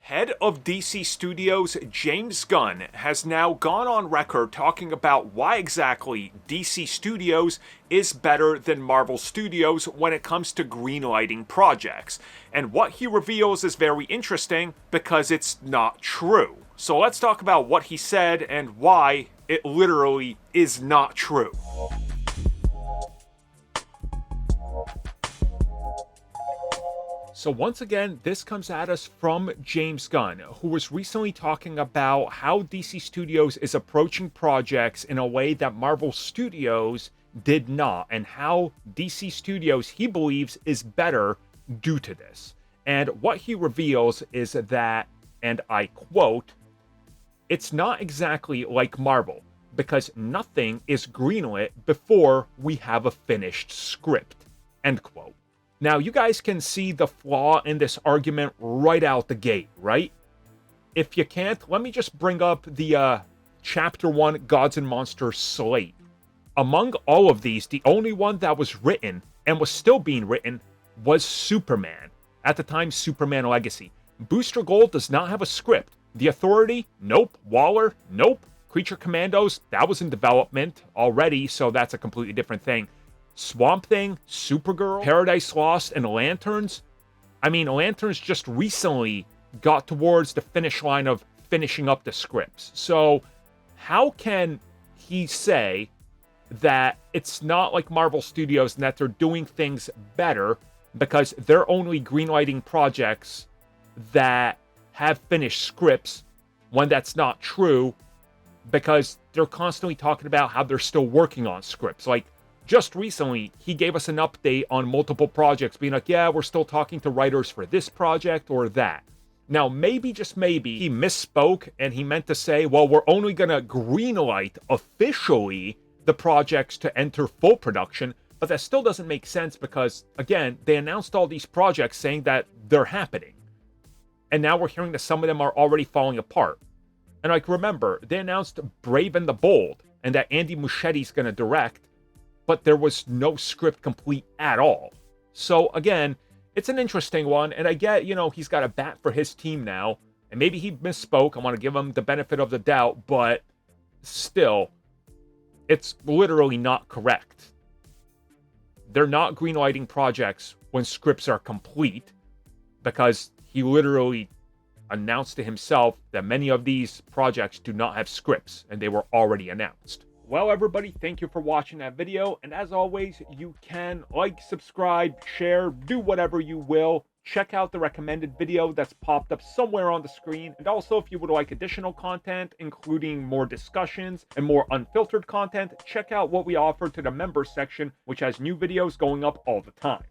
Head of DC Studios James Gunn has now gone on record talking about why exactly DC Studios is better than Marvel Studios when it comes to greenlighting projects. And what he reveals is very interesting because it's not true. So let's talk about what he said and why it literally is not true. So once again, this comes at us from James Gunn, who was recently talking about how DC Studios is approaching projects in a way that Marvel Studios did not, and how DC Studios, he believes, is better due to this. And what he reveals is that, and I quote, "It's not exactly like Marvel, because nothing is greenlit before we have a finished script," end quote. Now, you guys can see the flaw in this argument right out the gate, right? If you can't, let me just bring up the Chapter 1 Gods and Monsters slate. Among all of these, the only one that was written, and was still being written, was Superman. At the time, Superman Legacy. Booster Gold does not have a script. The Authority? Nope. Waller? Nope. Creature Commandos? That was in development already, so that's a completely different thing. Swamp Thing, Supergirl, Paradise Lost, and Lanterns. I mean, Lanterns just recently got towards the finish line of finishing up the scripts. So how can he say that it's not like Marvel Studios and that they're doing things better because they're only greenlighting projects that have finished scripts when that's not true, because they're constantly talking about how they're still working on scripts. Like, just recently, he gave us an update on multiple projects, being like, yeah, we're still talking to writers for this project or that. Now, maybe, just maybe, he misspoke and he meant to say, well, we're only going to greenlight officially the projects to enter full production, but that still doesn't make sense because, again, they announced all these projects saying that they're happening. And now we're hearing that some of them are already falling apart. And, like, remember, they announced Brave and the Bold and that Andy Muschietti's going to direct, but there was no script complete at all. So again, it's an interesting one, and I get, he's got a bat for his team now, and maybe he misspoke. I want to give him the benefit of the doubt, but still, it's literally not correct. They're not greenlighting projects when scripts are complete, because he literally announced to himself that many of these projects do not have scripts, and they were already announced. Well, everybody, thank you for watching that video. And as always, you can like, subscribe, share, do whatever you will. Check out the recommended video that's popped up somewhere on the screen. And also, if you would like additional content, including more discussions and more unfiltered content, check out what we offer to the members section, which has new videos going up all the time.